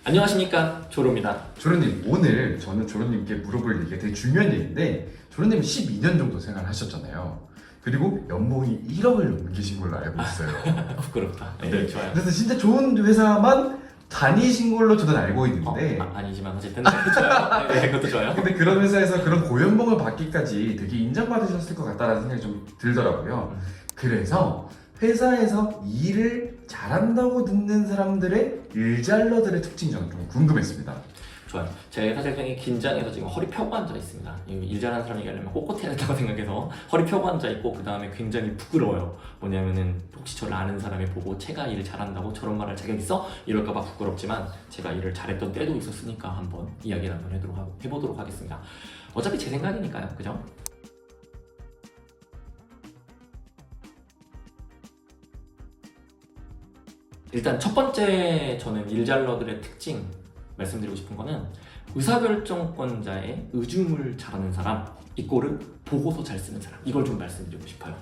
안녕하십니까, 조로입니다. 조로님, 오늘 저는 조로님께 물어볼 얘기가 되게 중요한 얘기인데, 조로님은 12년 정도 생활하셨잖아요. 그리고 연봉이 1억을 넘기신 걸로 알고 있어요. 부끄럽다. 네, 네. 좋아요. 그래서 진짜 좋은 회사만 다니신 걸로 저는 알고 있는데, 아니지만 어쨌든 좋아요. 네, 그것도 좋아요. 근데 그런 회사에서 그런 고연봉을 받기까지 되게 인정받으셨을 것 같다는 생각이 좀 들더라고요. 그래서 회사에서 일을 잘한다고 듣는 사람들의 일잘러들의 특징이 저는 좀 궁금했습니다. 좋아요. 제가 사실 굉장히 긴장해서 지금 허리 펴고 앉아 있습니다. 일 잘하는 사람 얘기하려면 꼿꼿해야 된다고 생각해서 허리 펴고 앉아 있고, 그 다음에 굉장히 부끄러워요. 뭐냐면은 혹시 저를 아는 사람이 보고 제가 일을 잘한다고 저런 말할 자격 있어? 이럴까봐 부끄럽지만, 제가 일을 잘했던 때도 있었으니까 한번 이야기를 한번 해보도록 하겠습니다. 어차피 제 생각이니까요, 그죠? 일단 첫 번째 저는 일잘러들의 특징 말씀드리고 싶은 거는, 의사결정권자의 의중을 잘하는 사람 이꼬르 보고서 잘 쓰는 사람, 이걸 좀 말씀드리고 싶어요.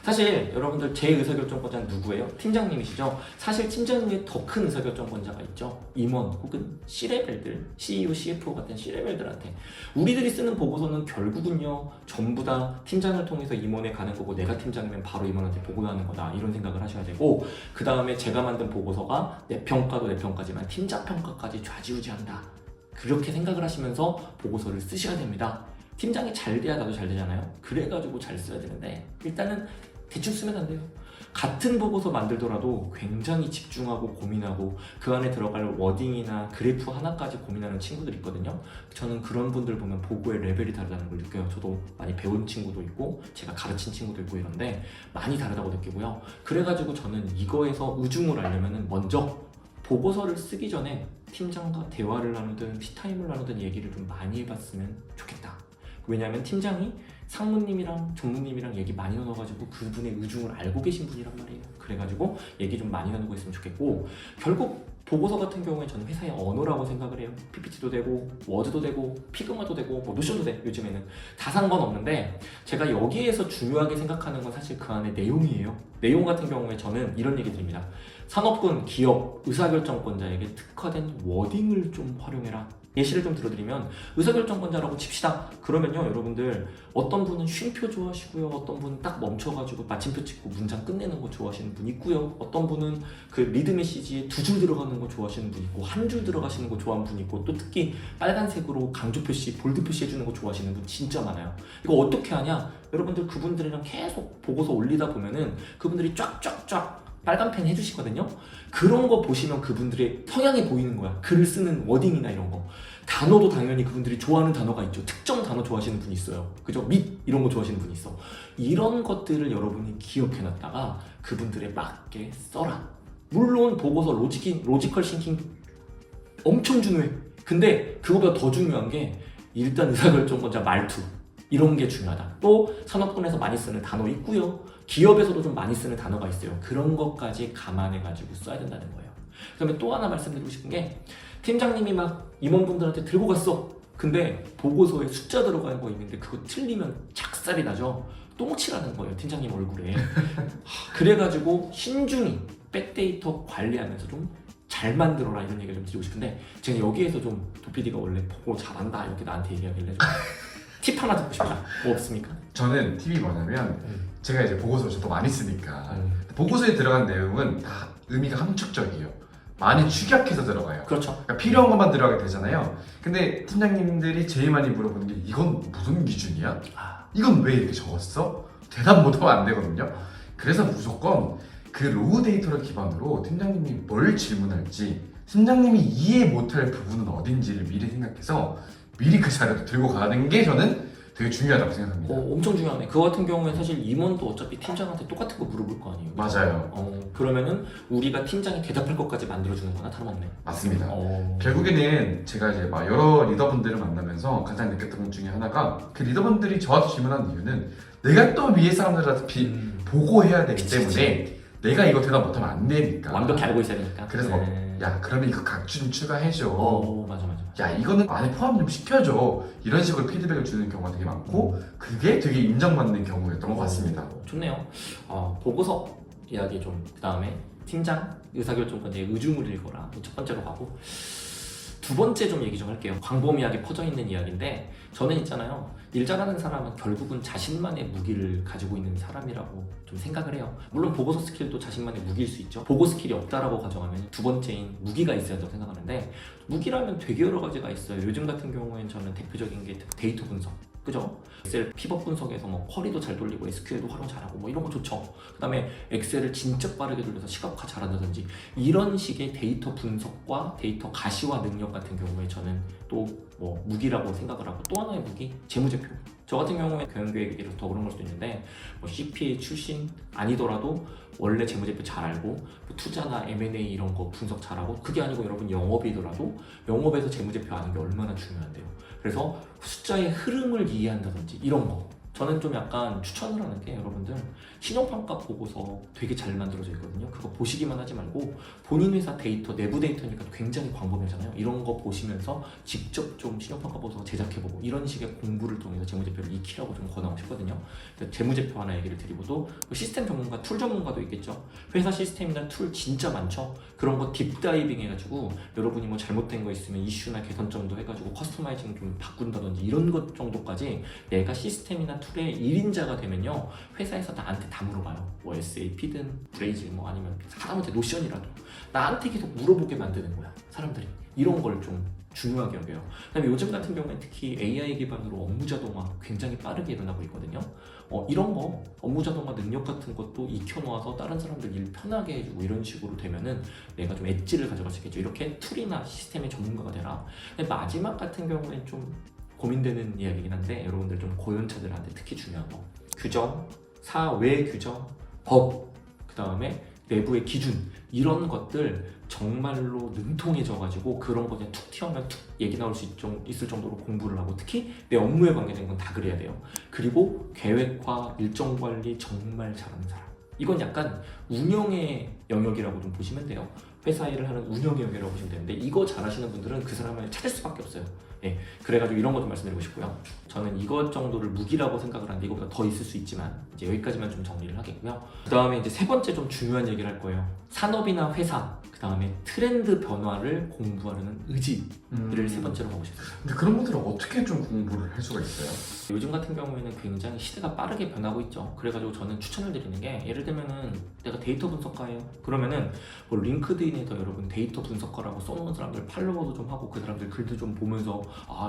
사실 여러분들 제 의사결정권자는 누구예요? 팀장님이시죠? 사실 팀장님의 더 큰 의사결정권자가 있죠. 임원 혹은 C레벨들, CEO, CFO 같은 C레벨들한테 우리들이 쓰는 보고서는 결국은요, 전부 다 팀장을 통해서 임원에 가는 거고, 내가 팀장이면 바로 임원한테 보고하는 거다, 이런 생각을 하셔야 되고, 그 다음에 제가 만든 보고서가 내 평가도 내 평가지만 팀장 평가까지 좌지우지한다, 그렇게 생각을 하시면서 보고서를 쓰셔야 됩니다. 팀장이 잘 돼야 나도 잘 되잖아요. 그래가지고 잘 써야 되는데, 일단은 대충 쓰면 안 돼요. 같은 보고서 만들더라도 굉장히 집중하고 고민하고, 그 안에 들어갈 워딩이나 그래프 하나까지 고민하는 친구들이 있거든요. 저는 그런 분들 보면 보고의 레벨이 다르다는 걸 느껴요. 저도 많이 배운 친구도 있고 제가 가르친 친구도 있고 이런데 많이 다르다고 느끼고요. 그래가지고 저는 이거에서 의중을 알려면 먼저 보고서를 쓰기 전에 팀장과 대화를 나누든 티타임을 나누든 얘기를 좀 많이 해봤으면 좋겠다. 왜냐하면 팀장이 상무님이랑 전무님이랑 얘기 많이 나눠가지고 그분의 의중을 알고 계신 분이란 말이에요. 그래가지고 얘기 좀 많이 나누고 있으면 좋겠고, 결국 보고서 같은 경우에 저는 회사의 언어라고 생각을 해요. PPT도 되고 워드도 되고 피그마도 되고 뭐 노션도 돼. 요즘에는 다 상관없는데, 제가 여기에서 중요하게 생각하는 건 사실 그 안에 내용이에요. 내용 같은 경우에 저는 이런 얘기 드립니다. 산업군, 기업, 의사결정권자에게 특화된 워딩을 좀 활용해라. 예시를 좀 들어드리면, 의사결정권자라고 칩시다. 그러면요, 여러분들 어떤 분은 쉼표 좋아하시고요, 어떤 분은 딱 멈춰가지고 마침표 찍고 문장 끝내는 거 좋아하시는 분 있고요, 어떤 분은 그 리드 메시지에 2줄 들어가는 거 좋아하시는 분 있고, 1줄 들어가시는 거 좋아하는 분 있고, 또 특히 빨간색으로 강조 표시, 볼드 표시 해주는 거 좋아하시는 분 진짜 많아요. 이거 어떻게 하냐? 여러분들 그분들이랑 계속 보고서 올리다 보면은 그분들이 쫙쫙쫙 빨간 펜 해주시거든요. 그런 거 보시면 그분들의 성향이 보이는 거야. 글을 쓰는 워딩이나 이런 거. 단어도 당연히 그분들이 좋아하는 단어가 있죠. 특정 단어 좋아하시는 분이 있어요. 그죠? 밋 이런 거 좋아하시는 분이 있어. 이런 것들을 여러분이 기억해놨다가 그분들에 맞게 써라. 물론 보고서 로지컬 싱킹 엄청 중요해. 근데 그거보다 더 중요한 게, 일단 의사결정권자 말투, 이런 게 중요하다. 또 산업군에서 많이 쓰는 단어 있고요, 기업에서도 좀 많이 쓰는 단어가 있어요. 그런 것까지 감안해가지고 써야 된다는 거예요. 그다음에 또 하나 말씀드리고 싶은 게, 팀장님이 막 임원분들한테 들고 갔어. 근데 보고서에 숫자 들어가는 거 있는데 그거 틀리면 작살이 나죠. 똥칠하는 거예요, 팀장님 얼굴에. 그래가지고 신중히 백데이터 관리하면서 좀 잘 만들어라, 이런 얘기를 좀 드리고 싶은데, 제가 여기에서 좀 도PD가 원래 보고 잘한다 이렇게 나한테 얘기하길래 좀 팁 하나 듣고 싶다. 뭐 없습니까? 저는 팁이 뭐냐면, 제가 이제 보고서 저도 많이 쓰니까 보고서에 들어간 내용은 다 의미가 함축적이에요. 많이 축약해서 들어가요. 그렇죠. 그러니까 필요한 것만 들어가게 되잖아요. 근데 팀장님들이 제일 많이 물어보는 게, 이건 무슨 기준이야? 이건 왜 이렇게 적었어? 대답 못하면 안 되거든요. 그래서 무조건 그 로우 데이터를 기반으로 팀장님이 뭘 질문할지, 팀장님이 이해 못할 부분은 어딘지를 미리 생각해서 미리 그 자료를 들고 가는 게 저는 되게 중요하다고 생각합니다. 엄청 중요하네. 그거 같은 경우에 사실 임원도 어차피 팀장한테 똑같은 거 물어볼 거 아니에요. 맞아요. 그러면은 우리가 팀장이 대답할 것까지 만들어주는 거나 다름없네. 맞습니다. 결국에는 제가 이제 막 여러 리더분들을 만나면서 가장 느꼈던 것 중에 하나가, 그 리더분들이 저한테 질문하는 이유는 내가 또 위에 사람들한테 보고해야 되기 때문에 내가 이거 대답 못하면 안 되니까. 완벽히 알고 있어야 되니까. 그래서 야, 그러면 이거 각주 좀 추가해줘. 맞아. 야, 이거는 안에 포함 좀 시켜줘. 이런 식으로 피드백을 주는 경우가 되게 많고, 그게 되게 인정받는 경우였던 것 같습니다. 좋네요. 보고서 이야기 좀, 그 다음에 팀장 의사결정권자의 의중을 읽어라, 첫 번째로 가고, 두 번째 좀 얘기 좀 할게요. 광범위하게 퍼져 있는 이야기인데 저는 있잖아요. 일 잘하는 사람은 결국은 자신만의 무기를 가지고 있는 사람이라고 좀 생각을 해요. 물론 보고서 스킬도 자신만의 무기일 수 있죠. 보고 스킬이 없다라고 가정하면 두 번째인 무기가 있어야 된다고 생각하는데 무기라면 되게 여러 가지가 있어요. 요즘 같은 경우에는 저는 대표적인 게 데이터 분석. 그죠? 엑셀 피벗 분석에서 뭐 쿼리도 잘 돌리고 SQL도 활용 잘하고 뭐 이런 거 좋죠. 그 다음에 엑셀을 진짜 빠르게 돌려서 시각화 잘한다든지 이런 식의 데이터 분석과 데이터 가시화 능력 같은 경우에 저는 또 뭐 무기라고 생각을 하고 또 하나의 무기 재무제표. 저 같은 경우에 경영계획이라서 더 그런 걸 수도 있는데 뭐 CPA 출신 아니더라도 원래 재무제표 잘 알고 뭐 투자나 M&A 이런 거 분석 잘하고 그게 아니고 여러분 영업이더라도 영업에서 재무제표 아는 게 얼마나 중요한데요. 그래서 숫자의 흐름을 이해한다든지 이런 거 저는 좀 약간 추천을 하는 게 여러분들 신용평가 보고서 되게 잘 만들어져 있거든요. 그거 보시기만 하지 말고 본인 회사 데이터, 내부 데이터니까 굉장히 광범위하잖아요. 이런 거 보시면서 직접 좀 신용평가 보고서 제작해보고 이런 식의 공부를 통해서 재무제표를 익히라고 좀 권하고 싶거든요. 재무제표 하나 얘기를 드리고도 시스템 전문가, 툴 전문가도 있겠죠. 회사 시스템이나 툴 진짜 많죠. 그런 거 딥다이빙 해가지고 여러분이 뭐 잘못된 거 있으면 이슈나 개선점도 해가지고 커스터마이징 좀 바꾼다든지 이런 것 정도까지 내가 시스템이나 툴의 1인자가 되면요 회사에서 나한테 다 물어봐요. 뭐 SAP든 브레이즐 뭐 아니면 하다못해 노션이라도 나한테 계속 물어보게 만드는 거야 사람들이. 이런 걸 좀 중요하게 여겨요. 그다음에 요즘 같은 경우에 특히 AI 기반으로 업무 자동화 굉장히 빠르게 일어나고 있거든요. 이런 거 업무 자동화 능력 같은 것도 익혀놓아서 다른 사람들 일 편하게 해주고 이런 식으로 되면은 내가 좀 엣지를 가져갈 수 있겠죠. 이렇게 툴이나 시스템의 전문가가 되라. 근데 마지막 같은 경우에는 좀 고민되는 이야기긴 한데 여러분들 좀 고연차들한테 특히 중요한 거 규정, 사회 규정, 법, 그 다음에 내부의 기준 이런 것들 정말로 능통해져가지고 그런 거 그냥 툭 튀어나오면 툭 얘기 나올 수 있을 정도로 공부를 하고 특히 내 업무에 관계된 건 다 그래야 돼요. 그리고 계획화, 일정 관리 정말 잘하는 사람. 이건 약간 운영의 영역이라고 좀 보시면 돼요. 회사 일을 하는 운영의 영역이라고 보시면 되는데 이거 잘하시는 분들은 그 사람을 찾을 수밖에 없어요. 예, 그래가지고 이런 거 좀 말씀드리고 싶고요. 저는 이것 정도를 무기라고 생각을 하는데 이거보다 더 있을 수 있지만 이제 여기까지만 좀 정리를 하겠고요. 그 다음에 이제 세 번째 좀 중요한 얘기를 할 거예요. 산업이나 회사, 그 다음에 트렌드 변화를 공부하려는 의지를 세 번째로 가고 싶습니다. 근데 그런 분들은 어떻게 좀 공부를 할 수가 있어요? 요즘 같은 경우에는 굉장히 시대가 빠르게 변하고 있죠. 그래가지고 저는 추천을 드리는 게 예를 들면은 내가 데이터 분석가예요. 그러면은 뭐 링크드인에서 여러분 데이터 분석가라고 써놓은 사람들 팔로워도 좀 하고 그 사람들 글도 좀 보면서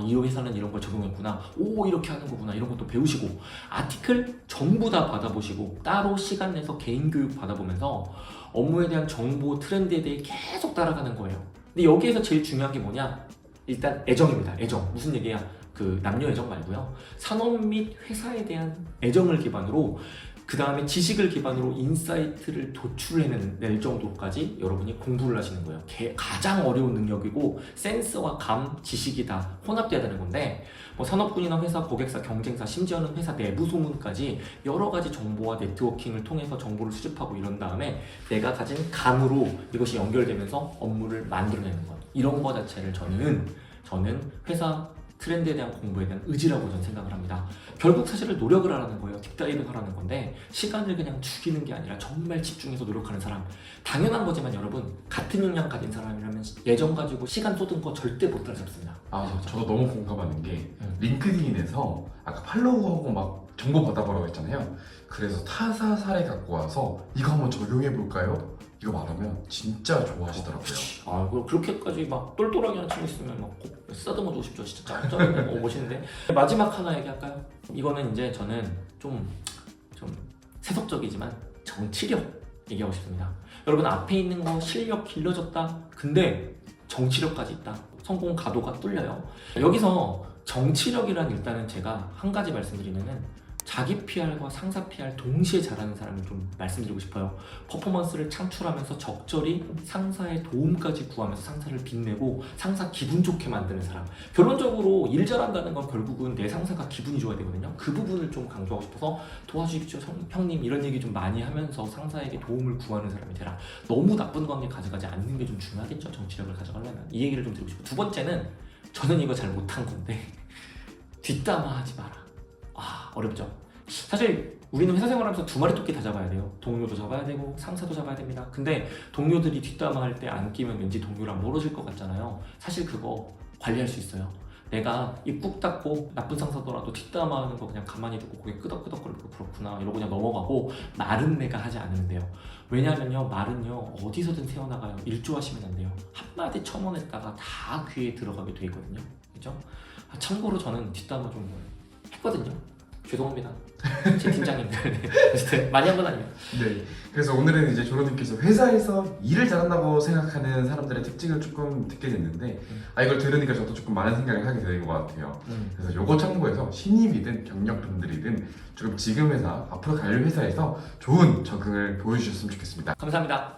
이 회사는 이런 걸 적용했구나. 오 이렇게 하는 거구나. 이런 것도 배우시고 아티클 전부 다 받아보시고 따로 시간 내서 개인 교육 받아보면서 업무에 대한 정보 트렌드에 대해 계속 따라가는 거예요. 근데 여기에서 제일 중요한 게 뭐냐? 일단 애정입니다. 애정. 무슨 얘기야? 그 남녀 애정 말고요. 산업 및 회사에 대한 애정을 기반으로 그 다음에 지식을 기반으로 인사이트를 도출해낼 정도까지 여러분이 공부를 하시는 거예요. 가장 어려운 능력이고 센스와 감, 지식이 다 혼합돼야 되는 건데 뭐 산업군이나 회사, 고객사, 경쟁사, 심지어는 회사 내부 소문까지 여러 가지 정보와 네트워킹을 통해서 정보를 수집하고 이런 다음에 내가 가진 감으로 이것이 연결되면서 업무를 만들어내는 것. 이런 거 자체를 저는 회사 트렌드에 대한 공부에 대한 의지라고 저는 생각을 합니다. 결국 사실은 노력을 하라는 거예요. 딥다이빙 하라는 건데 시간을 그냥 죽이는 게 아니라 정말 집중해서 노력하는 사람. 당연한 거지만 여러분 같은 역량 가진 사람이라면 예전 가지고 시간 쏟은 거 절대 못 따라잡습니다. 저도 너무 공감하는 게 링크드인에서 아까 팔로우하고 막 정보 받아보라고 했잖아요. 그래서 타사 사례 갖고 와서 이거 한번 적용해 볼까요? 이거 말하면 진짜 좋아하시더라고요. 그럼 그렇게까지 막 똘똘하게 하는 친구 있으면 막 꼭 쓰다듬어주고 싶죠. 진짜 짱짱한데 멋있는데. 마지막 하나 얘기할까요? 이거는 이제 저는 좀 세속적이지만 정치력 얘기하고 싶습니다. 여러분 앞에 있는 거 실력 길러졌다. 근데 정치력까지 있다. 성공 가도가 뚫려요. 여기서 정치력이란 일단은 제가 한 가지 말씀드리면은 자기 PR과 상사 PR 동시에 잘하는 사람을 좀 말씀드리고 싶어요. 퍼포먼스를 창출하면서 적절히 상사의 도움까지 구하면서 상사를 빛내고 상사 기분 좋게 만드는 사람. 결론적으로 일 잘한다는 건 결국은 내 상사가 기분이 좋아야 되거든요. 그 부분을 좀 강조하고 싶어서 도와주십시오 형님 이런 얘기 좀 많이 하면서 상사에게 도움을 구하는 사람이 되라. 너무 나쁜 관계 가져가지 않는 게 좀 중요하겠죠. 정치력을 가져가려면. 이 얘기를 좀 드리고 싶어요. 두 번째는 저는 이거 잘 못한 건데 뒷담화 하지 마라. 어렵죠. 사실 우리는 회사 생활하면서 두 마리 토끼 다 잡아야 돼요. 동료도 잡아야 되고 상사도 잡아야 됩니다. 근데 동료들이 뒷담화할 때 안 끼면 왠지 동료랑 멀어질 것 같잖아요. 사실 그거 관리할 수 있어요. 내가 입 꾹 닫고 나쁜 상사더라도 뒷담화하는 거 그냥 가만히 듣고 고개 끄덕끄덕거리고 그렇구나 이러고 그냥 넘어가고 말은 내가 하지 않으면 돼요. 왜냐면요 말은요 어디서든 새어나가요. 일조하시면 안 돼요. 한마디 첨언했다가 다 귀에 들어가게 돼 있거든요. 그죠? 참고로 저는 뒷담화 좀 했거든요. 죄송합니다. 제 팀장님들 어쨌든 많이 한 건 아니에요. 네. 그래서 오늘은 이제 조로님께서 회사에서 일을 잘한다고 생각하는 사람들의 특징을 조금 듣게 됐는데 이걸 들으니까 저도 조금 많은 생각을 하게 되는 것 같아요. 그래서 요거 참고해서 신입이든 경력분들이든 조금 지금 회사, 앞으로 갈 회사에서 좋은 적응을 보여주셨으면 좋겠습니다. 감사합니다.